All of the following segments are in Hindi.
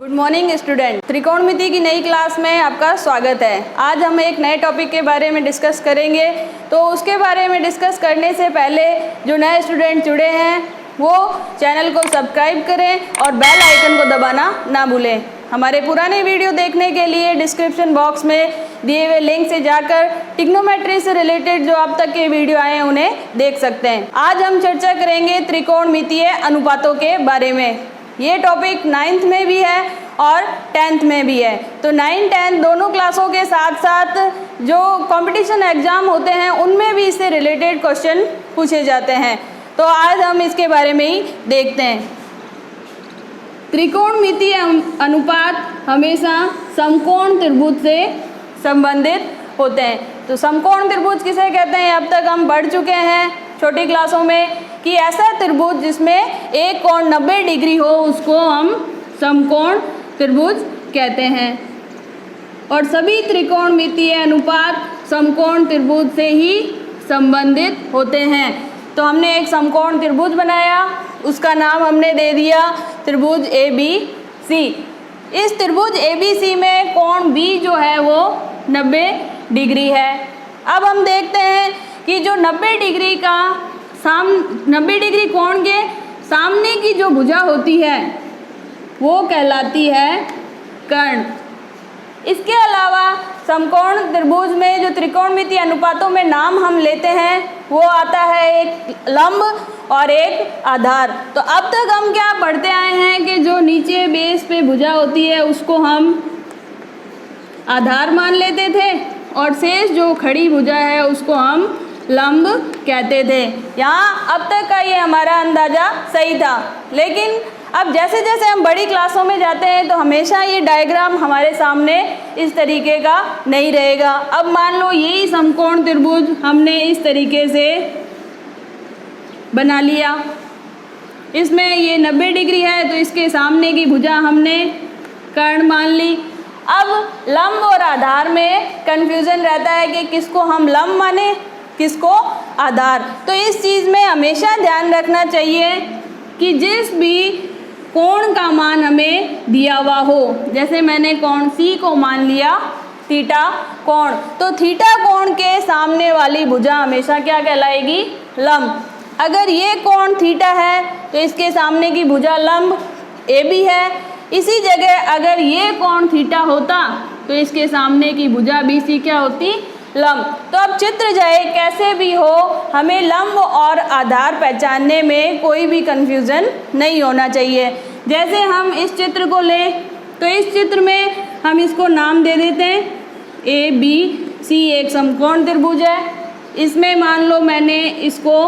Good morning student. त्रिकोणमिति की नई क्लास में आपका स्वागत है। आज हम एक नए टॉपिक के बारे में डिस्कस करेंगे। तो उसके बारे में डिस्कस करने से पहले जो नए स्टूडेंट जुड़े हैं वो चैनल को सब्सक्राइब करें और बेल आइकन को दबाना ना भूलें। हमारे पुराने वीडियो देखने के लिए डिस्क्रिप्शन बॉक्स में दिए हुए लिंक से जाकर ट्रिग्नोमेट्री से रिलेटेड जो अब तक के वीडियो आए हैं उन्हें देख सकते हैं। आज हम चर्चा करेंगे त्रिकोणमितीय अनुपातों के बारे में। ये टॉपिक 9th में भी है और 10th में भी है। तो 9, 10 दोनों क्लासों के साथ साथ जो कंपटीशन एग्जाम होते हैं उनमें भी इससे रिलेटेड क्वेश्चन पूछे जाते हैं। तो आज हम इसके बारे में ही देखते हैं। त्रिकोणमितीय अनुपात हमेशा समकोण त्रिभुज से संबंधित होते हैं। तो समकोण त्रिभुज किसे कहते हैं, अब तक हम पढ़ चुके हैं छोटी क्लासों में कि ऐसा त्रिभुज जिसमें एक कोण 90 डिग्री हो उसको हम समकोण त्रिभुज कहते हैं। और सभी त्रिकोणमितीय अनुपात समकोण त्रिभुज से ही संबंधित होते हैं। तो हमने एक समकोण त्रिभुज बनाया, उसका नाम हमने दे दिया त्रिभुज ABC। इस त्रिभुज ABC में कोण B जो है वो 90 डिग्री है। अब हम देखते हैं कि जो 90 डिग्री का 90 डिग्री कोण के सामने की जो भुजा होती है वो कहलाती है कर्ण। इसके अलावा समकोण त्रिभुज में जो त्रिकोणमितीय अनुपातों में नाम हम लेते हैं वो आता है एक लंब और एक आधार। तो अब तक हम क्या पढ़ते आए हैं कि जो नीचे बेस पे भुजा होती है उसको हम आधार मान लेते थे और शेष जो खड़ी भुजा है उसको हम लंब कहते थे। यहाँ अब तक का ये हमारा अंदाज़ा सही था, लेकिन अब जैसे जैसे हम बड़ी क्लासों में जाते हैं तो हमेशा ये डायग्राम हमारे सामने इस तरीके का नहीं रहेगा। अब मान लो यही समकोण त्रिभुज हमने इस तरीके से बना लिया, इसमें ये 90 डिग्री है तो इसके सामने की भुजा हमने कर्ण मान ली। अब लंब और आधार में कन्फ्यूज़न रहता है कि किसको हम लंब माने किसको आधार। तो इस चीज़ में हमेशा ध्यान रखना चाहिए कि जिस भी कोण का मान हमें दिया हुआ हो, जैसे मैंने कोण C को मान लिया थीटा कोण, तो थीटा कोण के सामने वाली भुजा हमेशा क्या कहलाएगी, लंब। अगर ये कोण थीटा है तो इसके सामने की भुजा लंब AB है। इसी जगह अगर ये कोण थीटा होता तो इसके सामने की भुजा BC क्या होती, लंब। तो अब चित्र जाए कैसे भी हो, हमें लंब और आधार पहचानने में कोई भी कन्फ्यूज़न नहीं होना चाहिए। जैसे हम इस चित्र को लें तो इस चित्र में हम इसको नाम दे देते हैं ABC। एक समकोण त्रिभुज है, इसमें मान लो मैंने इसको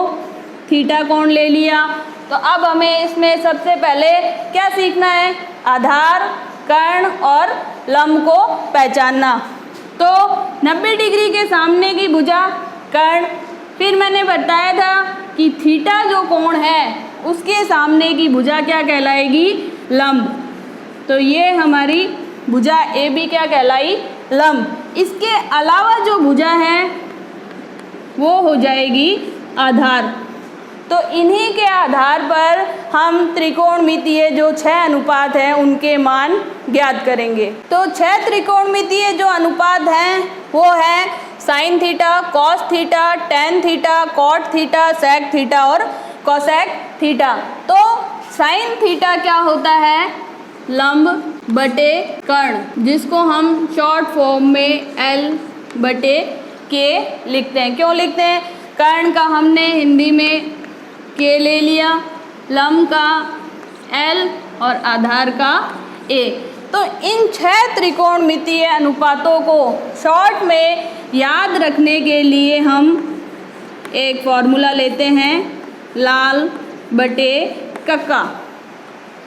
थीटा कोण ले लिया। तो अब हमें इसमें सबसे पहले क्या सीखना है, आधार, कर्ण और लंब को पहचानना। तो 90 डिग्री के सामने की भुजा कर्ण, फिर मैंने बताया था कि थीटा जो कोण है उसके सामने की भुजा क्या कहलाएगी, लंब। तो ये हमारी भुजा AB क्या कहलाई, लंब। इसके अलावा जो भुजा है वो हो जाएगी आधार। तो इन्हीं के आधार पर हम त्रिकोणमितीय जो 6 अनुपात हैं उनके मान ज्ञात करेंगे। तो 6 त्रिकोणमितीय जो अनुपात हैं वो है sine theta, cos theta, tan theta, cot theta, sec theta और कोसेक थीटा। तो साइन थीटा क्या होता है, लंब बटे कर्ण, जिसको हम शॉर्ट फॉर्म में L/K लिखते हैं। क्यों लिखते हैं, कर्ण का हमने हिंदी में K ले लिया, लंब का L और आधार का A। तो इन 6 त्रिकोणमितीय अनुपातों को शॉर्ट में याद रखने के लिए हम एक फॉर्मूला लेते हैं, लाल बटे कक्का।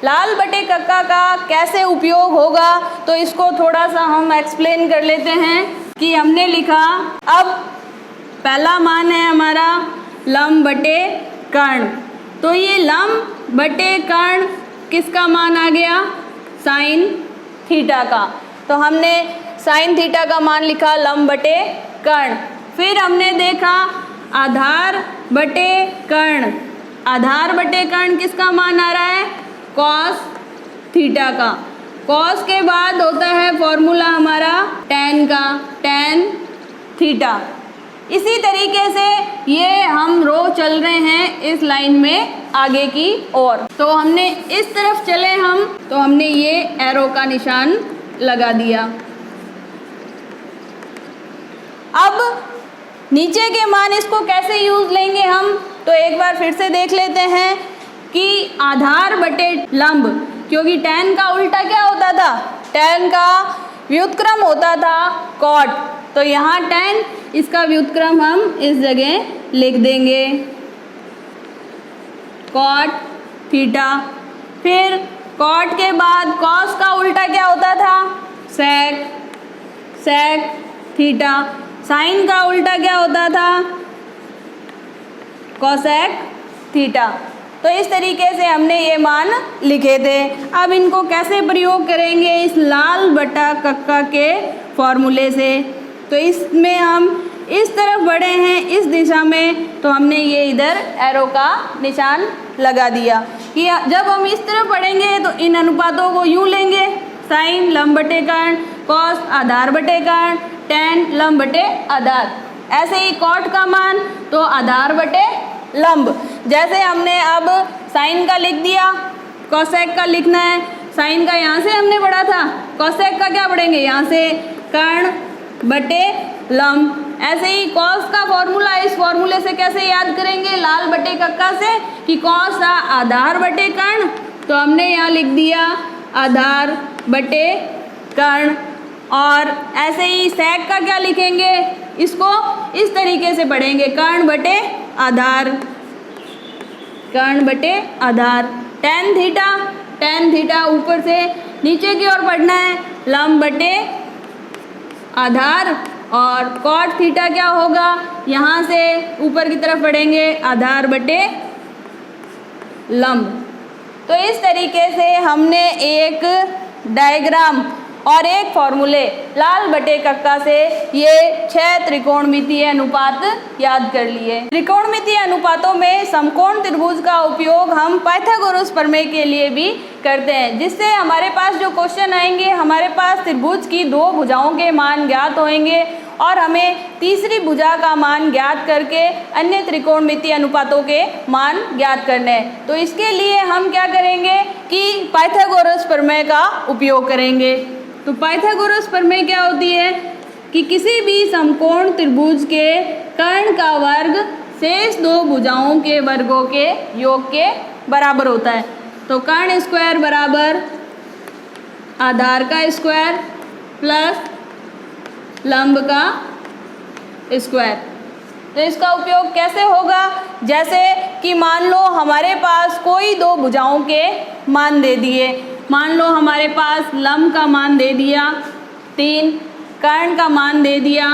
लाल बटे कक्का का कैसे उपयोग होगा तो इसको थोड़ा सा हम एक्सप्लेन कर लेते हैं कि हमने लिखा, अब पहला मान है हमारा लंब बटे कर्ण। तो ये लंब बटे कर्ण किसका मान आ गया, साइन थीटा का। तो हमने साइन थीटा का मान लिखा लंब बटे कर्ण। फिर हमने देखा आधार बटे कर्ण। आधार बटे कर्ण किसका मान आ रहा है, कॉस थीटा का। कॉस के बाद होता है फॉर्मूला हमारा tan का, tan थीटा। इसी तरीके से ये हम रो चल रहे हैं इस लाइन में आगे की ओर। तो हमने इस तरफ चले हम, तो हमने ये एरो का निशान लगा दिया। अब नीचे के मान इसको कैसे यूज लेंगे हम, तो एक बार फिर से देख लेते हैं कि आधार बटे लंब, क्योंकि tan का उल्टा क्या होता था, tan का व्युत्क्रम होता था cot, तो यहाँ tan इसका व्युत्क्रम हम इस जगह लिख देंगे cot थीटा। फिर cot के बाद cos का उल्टा क्या होता था, sec थीटा। साइन का उल्टा क्या होता था, cosec थीटा। तो इस तरीके से हमने ये मान लिखे थे। अब इनको कैसे प्रयोग करेंगे, इस लाल बटा कक्का के फॉर्मूले से। तो इसमें हम इस तरफ बढ़े हैं इस दिशा में, तो हमने ये इधर एरो का निशान लगा दिया कि जब हम इस तरफ बढ़ेंगे तो इन अनुपातों को यूँ लेंगे, साइन लंब बटे कर्ण, कॉस आधार बटे कर्ण, tan लंब बटे आधार। ऐसे ही कॉट का मान तो आधार बटे लंब। जैसे हमने अब साइन का लिख दिया, कोसेक का लिखना है। साइन का यहाँ से हमने पढ़ा था, कोसेक का क्या पढ़ेंगे यहाँ से, कर्ण बटे लंब। ऐसे ही कॉस का फॉर्मूला, इस फॉर्मूले से कैसे याद करेंगे, लाल बटे कक्का से, कि कॉस आधार बटे कर्ण, तो हमने यहाँ लिख दिया आधार बटे कर्ण। और ऐसे ही सेक का क्या लिखेंगे, इसको इस तरीके से पढ़ेंगे, कर्ण बटे आधार, कर्ण बटे आधार। tan थीटा ऊपर से नीचे की ओर पढ़ना है, लंब बटे आधार। और cot थीटा क्या होगा, यहाँ से ऊपर की तरफ पढ़ेंगे, आधार बटे लंब। तो इस तरीके से हमने एक डायग्राम और एक फॉर्मूले लाल बटे कक्का से ये 6 त्रिकोणमितीय अनुपात याद कर लिए। त्रिकोणमितीय अनुपातों में समकोण त्रिभुज का उपयोग हम पाइथागोरस प्रमेय के लिए भी करते हैं, जिससे हमारे पास जो क्वेश्चन आएंगे, हमारे पास त्रिभुज की 2 भुजाओं के मान ज्ञात होंगे और हमें तीसरी भुजा का मान ज्ञात करके अन्य त्रिकोणमितीय अनुपातों के मान ज्ञात करने हैं। तो इसके लिए हम क्या करेंगे कि पाइथागोरस प्रमेय का उपयोग करेंगे। तो पाइथागोरस प्रमेय क्या होती है कि किसी भी समकोण त्रिभुज के कर्ण का वर्ग शेष 2 भुजाओं के वर्गों के योग के बराबर होता है। तो कर्ण स्क्वायर बराबर आधार का स्क्वायर प्लस लंब का स्क्वायर। तो इसका उपयोग कैसे होगा, जैसे कि मान लो हमारे पास कोई 2 भुजाओं के मान दे दिए, मान लो हमारे पास लंब का मान दे दिया 3, कर्ण का मान दे दिया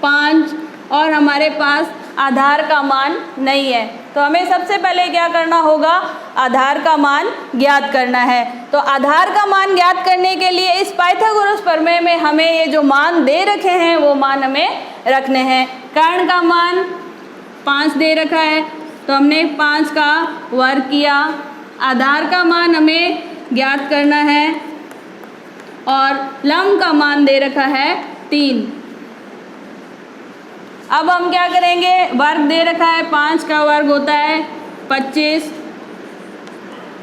5 और हमारे पास आधार का मान नहीं है। तो हमें सबसे पहले क्या करना होगा, आधार का मान ज्ञात करना है। तो आधार का मान ज्ञात करने के लिए इस पाइथागोरस प्रमेय में हमें ये जो मान दे रखे हैं वो मान हमें रखने हैं। कर्ण का मान 5 दे रखा है, तो हमने 5 का वर्ग किया। आधार का मान हमें ज्ञात करना है और लंब का मान दे रखा है 3। अब हम क्या करेंगे, वर्ग दे रखा है 5 का वर्ग होता है 25,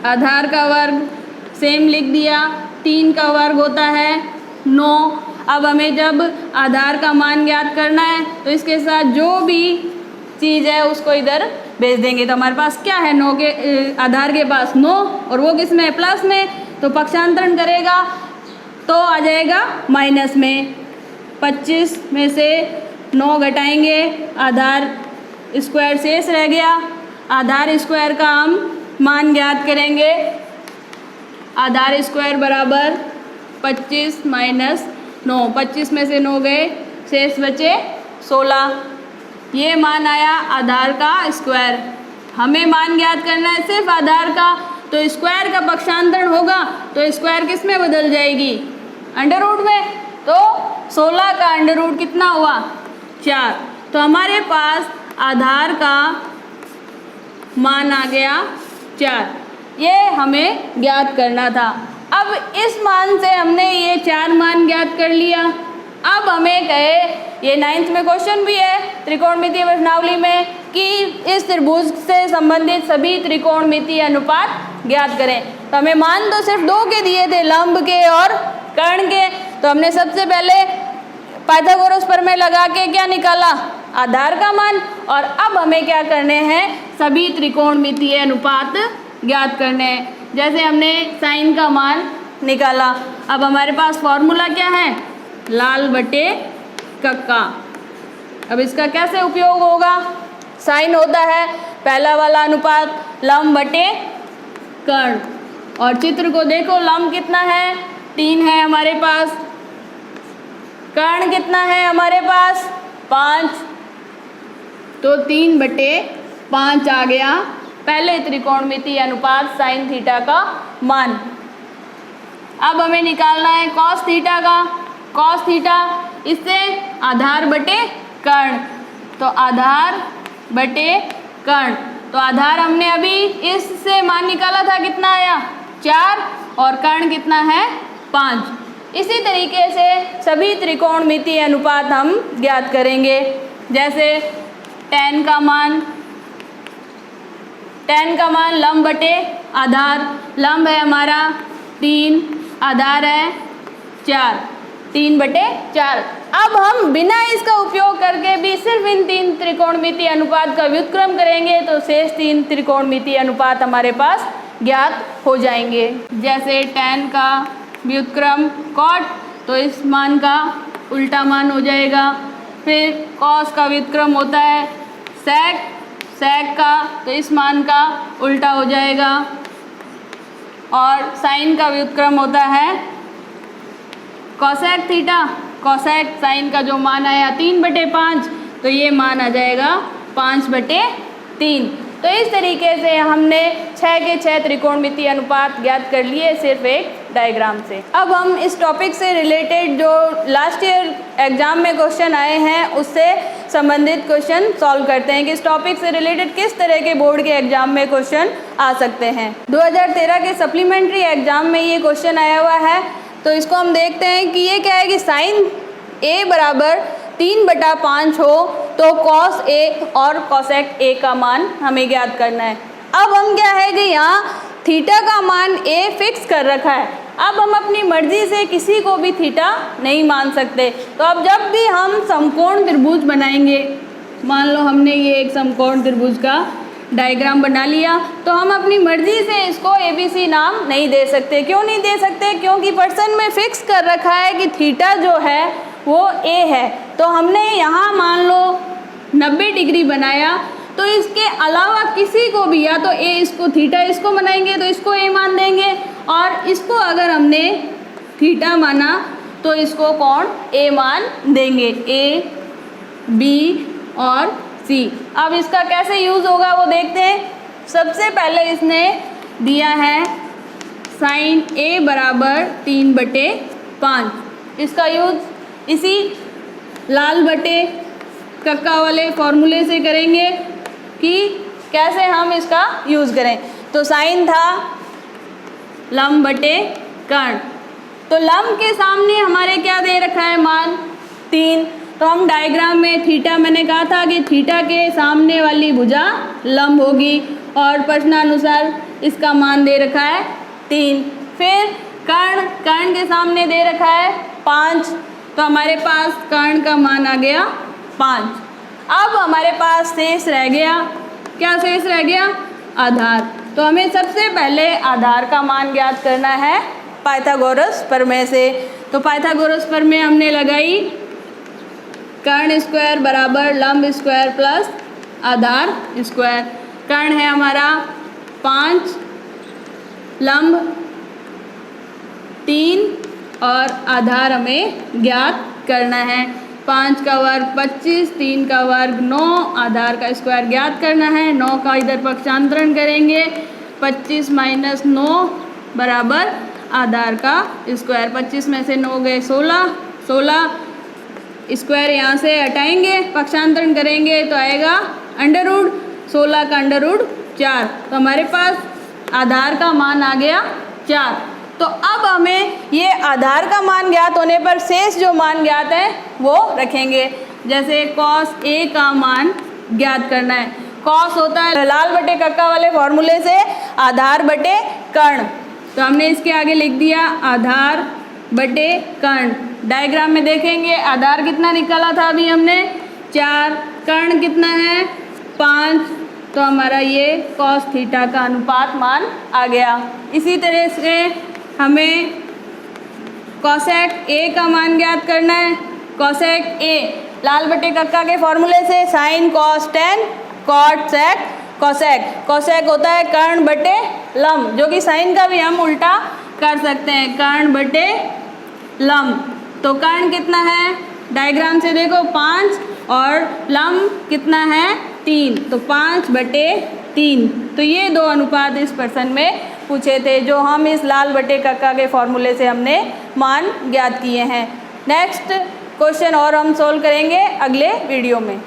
आधार का वर्ग सेम लिख दिया, 3 का वर्ग होता है 9। अब हमें जब आधार का मान ज्ञात करना है तो इसके साथ जो भी चीज़ है उसको इधर भेज देंगे। तो हमारे पास क्या है, 9 के आधार के पास 9 और वो किस में, प्लस में, तो पक्षांतरण करेगा तो आ जाएगा माइनस में। 25 में से 9 घटाएंगे, आधार स्क्वायर शेष रह गया। आधार स्क्वायर का हम मान ज्ञात करेंगे, आधार स्क्वायर बराबर 25 माइनस 9, 25 में से 9 गए, शेष बचे 16। ये मान आया आधार का स्क्वायर। हमें मान ज्ञात करना है सिर्फ आधार का, तो स्क्वायर का पक्षांतरण होगा तो स्क्वायर किस में बदल जाएगी, अंडर रूट में। तो 16 का अंडर रूट कितना हुआ, 4। तो हमारे पास आधार का मान आ गया 4। ये हमें ज्ञात करना था। अब इस मान से हमने ये 4 मान ज्ञात कर लिया। अब हमें कहे, ये 9th में क्वेश्चन भी है त्रिकोणमितीय प्रश्नावली में, कि इस त्रिभुज से संबंधित सभी त्रिकोणमितीय अनुपात ज्ञात करें। तो हमें मान तो सिर्फ 2 के दिए थे, लंब के और कर्ण के। तो हमने सबसे पहले पाइथागोरस प्रमेय लगा के क्या निकाला, आधार का मान। और अब हमें क्या करने हैं, सभी त्रिकोणमितीय अनुपात ज्ञात करने हैं। जैसे हमने साइन का मान निकाला, अब हमारे पास फॉर्मूला क्या है, लाल बटे कक्का। अब इसका कैसे उपयोग होगा, साइन होता है पहला वाला अनुपात लंब बटे कर्ण, और चित्र को देखो, लंब कितना है 3 है हमारे पास, कर्ण कितना है हमारे पास 5, तो 3 बटे 5 आ गया पहले त्रिकोणमितीय अनुपात साइन थीटा का मान। अब हमें निकालना है कॉस थीटा का, कॉस थीटा इससे आधार बटे कर्ण, तो आधार बटे कर्ण। तो आधार हमने अभी इससे मान निकाला था, कितना आया 4, और कर्ण कितना है 5। इसी तरीके से सभी त्रिकोणमितीय अनुपात हम ज्ञात करेंगे। जैसे tan का मान लंब बटे आधार, लंब है हमारा 3, आधार है 4, 3 बटे 4। अब हम बिना इसका उपयोग करके भी सिर्फ इन 3 त्रिकोणमितीय अनुपात का व्युत्क्रम करेंगे, तो शेष 3 त्रिकोणमितीय अनुपात हमारे पास ज्ञात हो जाएंगे। जैसे tan का व्युत्क्रम cot, तो इस मान का उल्टा मान हो जाएगा। फिर cos का व्युत्क्रम होता है sec का, तो इस मान का उल्टा हो जाएगा। और sin का व्युत्क्रम होता है cosec थीटा, cosec sin का जो मान आया 3 बटे 5, तो ये मान आ जाएगा 5 बटे 3। तो इस तरीके से हमने 6 के 6 त्रिकोणमितीय अनुपात ज्ञात कर लिए सिर्फ एक डायग्राम से। अब हम इस टॉपिक से रिलेटेड जो लास्ट ईयर एग्जाम में क्वेश्चन आए हैं उससे संबंधित क्वेश्चन सॉल्व करते हैं कि इस टॉपिक से रिलेटेड किस तरह के बोर्ड के एग्जाम में क्वेश्चन आ सकते हैं। 2013 के सप्लीमेंट्री एग्जाम में ये क्वेश्चन आया हुआ है, तो इसको हम देखते हैं कि ये क्या है कि साइन a बराबर 3/5 हो तो कॉस a और कॉसेक a का मान हमें ज्ञात करना है। अब हम क्या है कि यहाँ थीटा का मान a फिक्स कर रखा है, अब हम अपनी मर्जी से किसी को भी थीटा नहीं मान सकते। तो अब जब भी हम समकोण त्रिभुज बनाएंगे, मान लो हमने ये एक समकोण त्रिभुज का डायग्राम बना लिया, तो हम अपनी मर्जी से इसको ABC नाम नहीं दे सकते। क्यों नहीं दे सकते? क्योंकि पर्सन में फिक्स कर रखा है कि थीटा जो है वो A है। तो हमने यहाँ मान लो 90 डिग्री बनाया, तो इसके अलावा किसी को भी या तो A इसको थीटा इसको बनाएंगे तो इसको A मान देंगे, और इसको अगर हमने थीटा माना तो इसको कोण A मान देंगे, A, B और C। अब इसका कैसे यूज़ होगा वो देखते हैं। सबसे पहले इसने दिया है साइन A बराबर 3/5, इसका यूज़ इसी लाल बटे कक्का वाले फॉर्मूले से करेंगे कि कैसे हम इसका यूज़ करें। तो साइन था लंब बटे कर्ण, तो लंब के सामने हमारे क्या दे रखा है मान 3, तो हम डायग्राम में थीटा, मैंने कहा था कि थीटा के सामने वाली भुजा लंब होगी, और प्रश्नानुसार इसका मान दे रखा है 3। फिर कर्ण के सामने दे रखा है 5, तो हमारे पास कर्ण का मान आ गया 5। अब हमारे पास शेष रह गया, क्या शेष रह गया? आधार। तो हमें सबसे पहले आधार का मान ज्ञात करना है पाइथागोरस प्रमेय से। तो पाइथागोरस प्रमेय हमने लगाई, कर्ण स्क्वायर बराबर लंब स्क्वायर प्लस आधार स्क्वायर। कर्ण है हमारा 5, लंब 3 और आधार हमें ज्ञात करना है। 5 का वर्ग 25, 3 का वर्ग 9, आधार का स्क्वायर ज्ञात करना है। 9 का इधर पक्षांतरण करेंगे, 25 - 9 बराबर आधार का स्क्वायर। 25 में से 9 गए 16 स्क्वायर यहाँ से हटाएंगे, पक्षांतरण करेंगे तो आएगा अंडर रूट 16 का अंडर रूट 4। तो हमारे पास आधार का मान आ गया 4। तो अब हमें ये आधार का मान ज्ञात होने पर शेष जो मान ज्ञात है वो रखेंगे। जैसे कॉस ए का मान ज्ञात करना है। कॉस होता है लाल बटे कक्का वाले फॉर्मूले से आधार बटे कर्ण, तो हमने इसके आगे लिख दिया आधार बटे कर्ण। डायग्राम में देखेंगे आधार कितना निकाला था अभी हमने 4, कर्ण कितना है 5, तो हमारा ये कॉस थीटा का अनुपात मान आ गया। इसी तरह से हमें कॉसेक ए का मान ज्ञात करना है। कॉसेक ए लाल बटे कक्का के फॉर्मूले से sine cos tan cot sec cosec. Cosec होता है कर्ण बटे लंब, जो कि साइन का भी हम उल्टा कर सकते हैं, कर्ण बटे लंब। तो कर्ण कितना है डायग्राम से देखो 5 और लंब कितना है 3, तो 5 बटे 3। तो ये दो अनुपात इस प्रश्न में पूछे थे जो हम इस लाल बटे कक्का के फॉर्मूले से हमने मान ज्ञात किए हैं। नेक्स्ट क्वेश्चन और हम सोल्व करेंगे अगले वीडियो में।